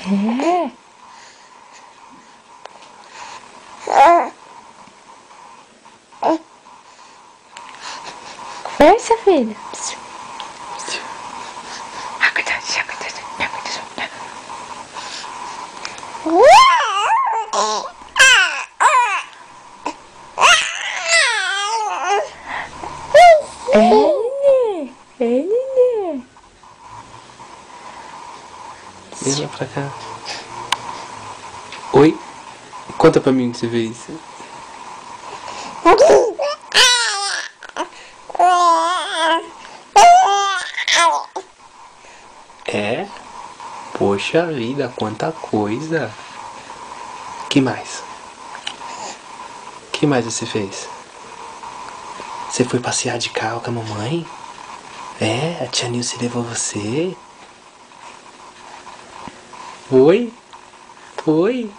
É. Força, filha. É, Nenê. Vem lá pra cá. Oi? Conta pra mim o que você fez. É? Poxa vida, quanta coisa. Que mais? Que mais você fez? Você foi passear de carro com a mamãe? É? A tia Nilce levou você? Foi? Foi?